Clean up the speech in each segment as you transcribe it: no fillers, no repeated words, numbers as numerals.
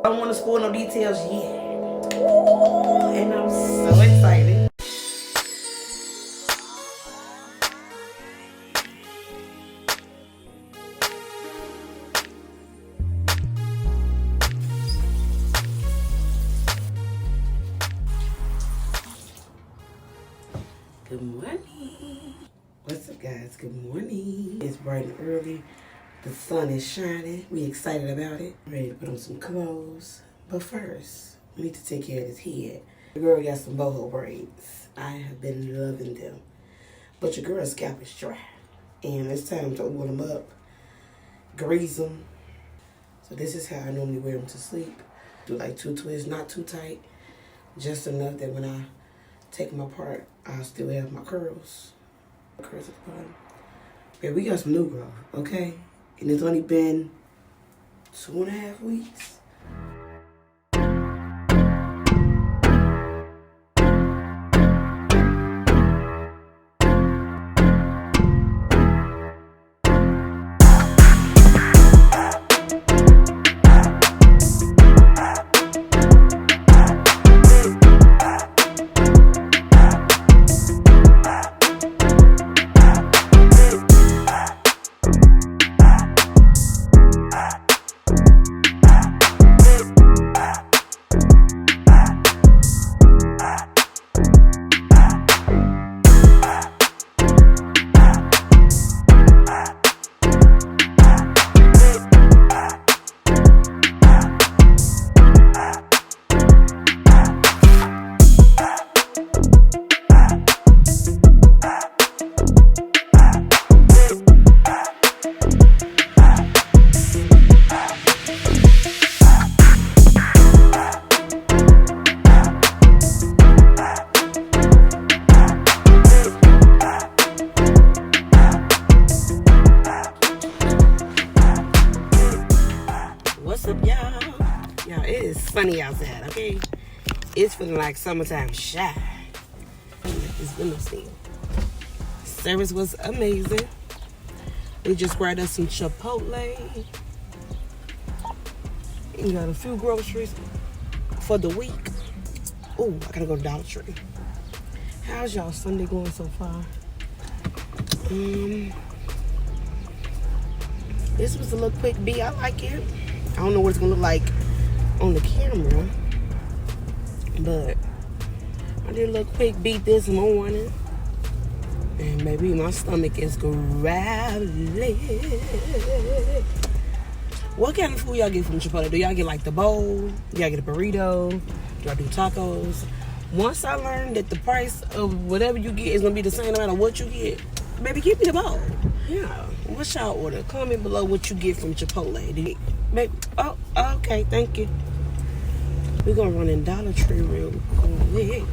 I don't want to spoil no details yet. Ooh, and I'm so excited. Good morning. What's up, guys? Good morning. It's bright and early. The sun is shining. We excited about it. I'm ready to put on some clothes. But first, we need to take care of this head. The girl got some boho braids. I have been loving them. But your girl's scalp is dry. And it's time to oil them up. Grease them. So this is how I normally wear them to sleep. Do like 2 twists, not too tight. Just enough that when I take them apart, I'll still have my curls. Curls at the bottom. Yeah, we got some new growth, okay? And it's only been 2.5 weeks. Sunny outside, okay? It's feeling like summertime shy. This window seal. Service was amazing. We just grabbed us some Chipotle. We got a few groceries for the week. Oh, I gotta go to Dollar Tree. How's y'all Sunday going so far? This was a little quick beat. I like it. I don't know what it's gonna look like on the camera, but I did a little quick beat this morning, and maybe my stomach is growling. What kind of food y'all get from Chipotle? Do y'all get like the bowl? Do y'all get a burrito? Do y'all do tacos? Once I learned that the price of whatever you get is gonna be the same no matter what you get, baby, give me the bowl. Yeah. What's y'all order? Comment below what you get from Chipotle. Baby, oh, okay, thank you. We're gonna run in Dollar Tree real quick.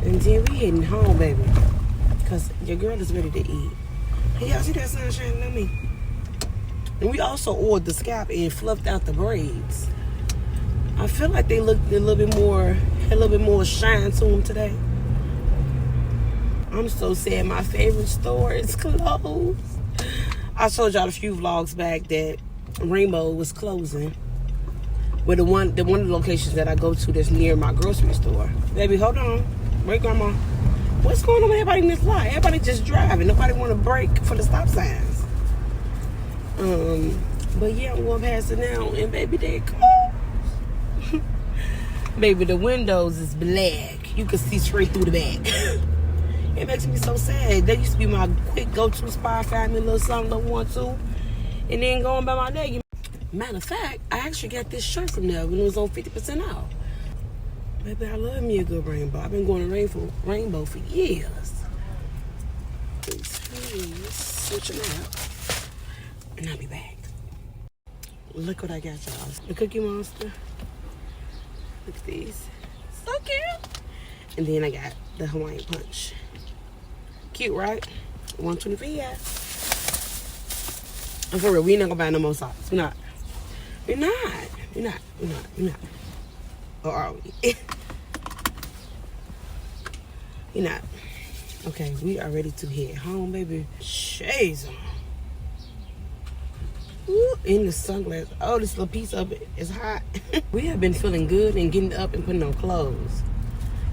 And then we heading home, baby. Cause your girl is ready to eat. Hey, y'all see that sun shining on me? And we also ordered the scalp and fluffed out the braids. I feel like they looked a little bit more, had a little bit more shine to them today. I'm so sad my favorite store is closed. I told y'all a few vlogs back that Rainbow was closing. But the one of the locations that I go to that's near my grocery store. Baby, hold on. Wait, Grandma. What's going on with everybody in this lot? Everybody just driving. Nobody want to break for the stop signs. But yeah, I'm going past it now, and baby, they closed. Baby, the windows is black. You can see straight through the back. It makes me so sad. That used to be my quick go-to spot. Find me a little something, little 1-2, and then going by my day. Matter of fact, I actually got this shirt from there when it was on 50% off. Baby, I love me a good rainbow. I've been going to Rainbow for years. Switch them out, and I'll be back. Look what I got, y'all. The Cookie Monster. Look at these. So cute. And then I got the Hawaiian Punch. Cute, right? $125. And for real, we ain't not gonna buy no more socks. We're not. Or are we? You're not. Okay, we are ready to head home, baby. Shades on. Ooh, in the sunglasses. Oh, this little piece of it is hot. We have been feeling good and getting up and putting on clothes.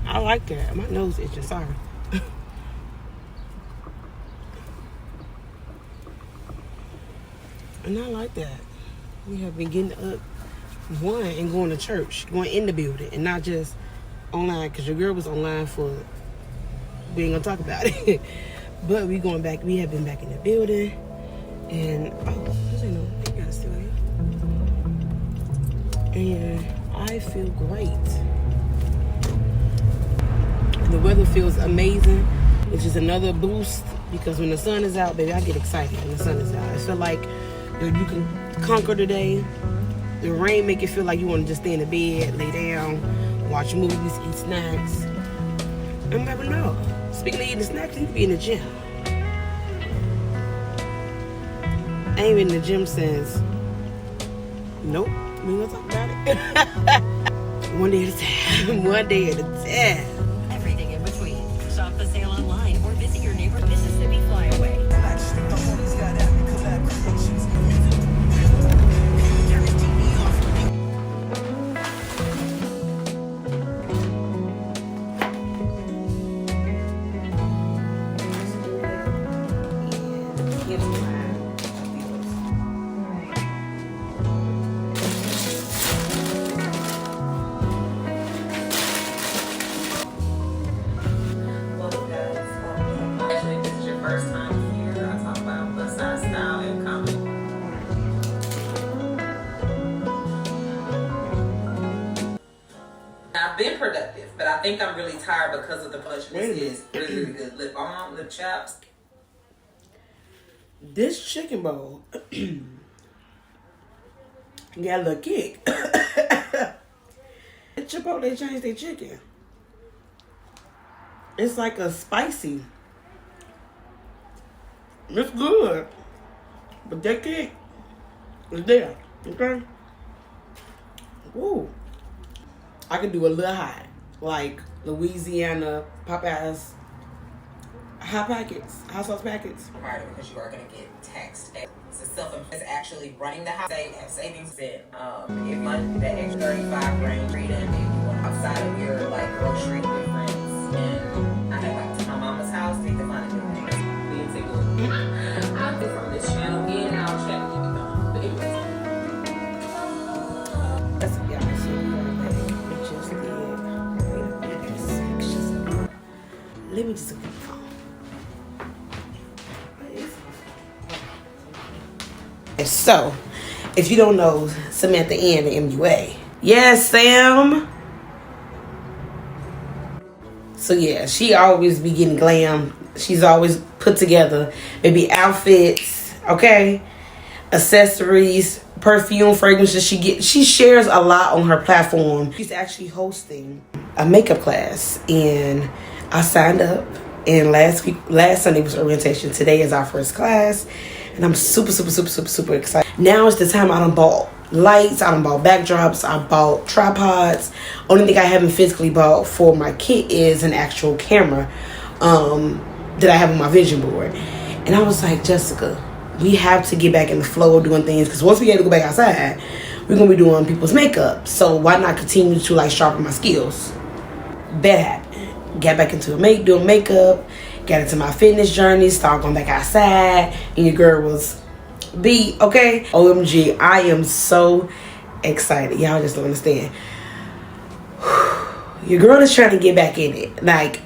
I like that. My nose itching, sorry. And I like that. We have been getting up, one, and going to church, going in the building, and not just online, because your girl was online for, we ain't gonna talk about it. But we going back, we have been back in the building, and, oh, this ain't no, you gotta still here. And I feel great. The weather feels amazing, which is another boost, because when the sun is out, baby, I get excited when the sun is out. I feel like you can conquer the day. The rain make you feel like you want to just stay in the bed, lay down, watch movies, eat snacks. I'm never know. Speaking of eating snacks, you need to be in the gym. I ain't been in the gym since. Nope, we ain't gonna talk about it. One day at a time. One day at a time. Everything in between. Shop the sale online or visit your neighborhood Mississippi Flyaway. I've been productive, but I think I'm really tired because of the blush. This is really, really good lip balm, lip chaps. This chicken bowl got a little kick. Chipotle changed their chicken. It's like a spicy. It's good, but that kick is there. Okay. Woo. I can do a little hot, like Louisiana Popeyes hot packets, hot sauce packets. Harder because you are going to get taxed. It's actually running the house. They have savings in if you want that extra 35 range freedom, if you want outside of your like grocery with friends. And I had like to my mama's house, they can find a new thing. We didn't take a look. I'll go from this channel in and I'll check when you become. But anyways. That's yeah, let me just so, if you don't know, Samantha Ann, the MUA. Yes, Sam. So yeah, she always be getting glam. She's always put together. Maybe outfits, okay? Accessories, perfume, fragrances. She shares a lot on her platform. She's actually hosting a makeup class, and I signed up, and last Sunday was orientation. Today is our first class, and I'm super excited. Now is the time. I done bought lights, I done bought backdrops, I bought tripods. Only thing I haven't physically bought for my kit is an actual camera that I have on my vision board. And I was like, Jessica, we have to get back in the flow of doing things, because once we have to go back outside, we're gonna be doing people's makeup. So why not continue to like sharpen my skills? Bet got back into doing makeup, got into my fitness journey, started going back outside, and your girl was beat, okay? OMG, I am so excited. Y'all just don't understand. Your girl is trying to get back in it. Like,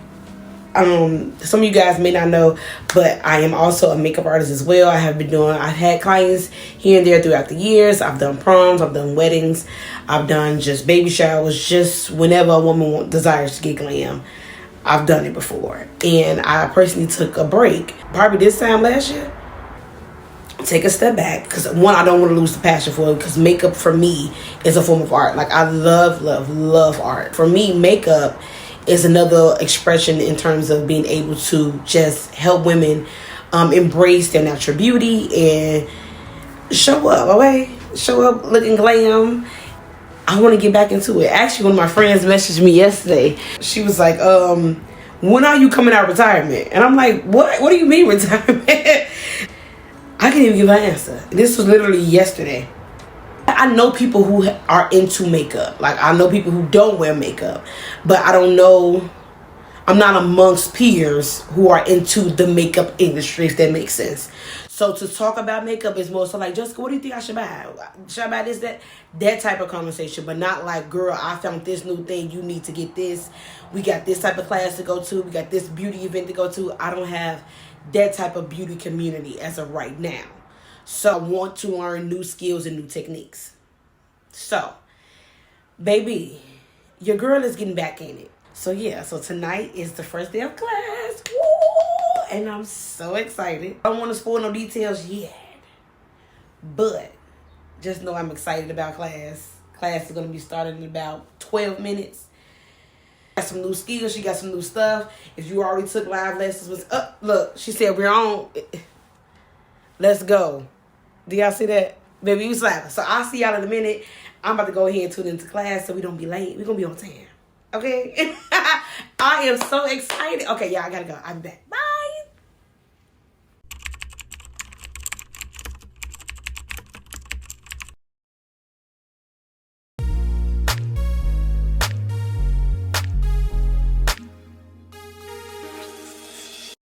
some of you guys may not know, but I am also a makeup artist as well. I've had clients here and there throughout the years. I've done proms, I've done weddings, I've done just baby showers, just whenever a woman desires to get glam. I've done it before. And I personally took a break, probably this time last year. Take a step back, because one, I don't want to lose the passion for it, because makeup for me is a form of art. Like, I love art. For me, makeup is another expression in terms of being able to just help women embrace their natural beauty and show up, okay? Show up looking glam. I want to get back into it. Actually, one of my friends messaged me yesterday. She was like, when are you coming out of retirement? And I'm like, what? What do you mean retirement? I I can't even give her an answer. This was literally yesterday. I know people who are into makeup. Like, I know people who don't wear makeup. But I don't know. I'm not amongst peers who are into the makeup industry, if that makes sense. So to talk about makeup is more so like, Jessica, what do you think I should buy? Should I buy this, that? That type of conversation. But not like, girl, I found this new thing. You need to get this. We got this type of class to go to. We got this beauty event to go to. I don't have that type of beauty community as of right now. So I want to learn new skills and new techniques. So, baby, your girl is getting back in it. So yeah, so tonight is the first day of class. Woo! And I'm so excited. I don't want to spoil no details yet. But just know I'm excited about class. Class is going to be starting in about 12 minutes. Got some new skills. She got some new stuff. If you already took live lessons, look, she said we're on. Let's go. Do y'all see that? Baby, you slap. So I'll see y'all in a minute. I'm about to go ahead and tune into class so we don't be late. We're going to be on time. Okay? I am so excited. Okay, y'all, I got to go. I'm back.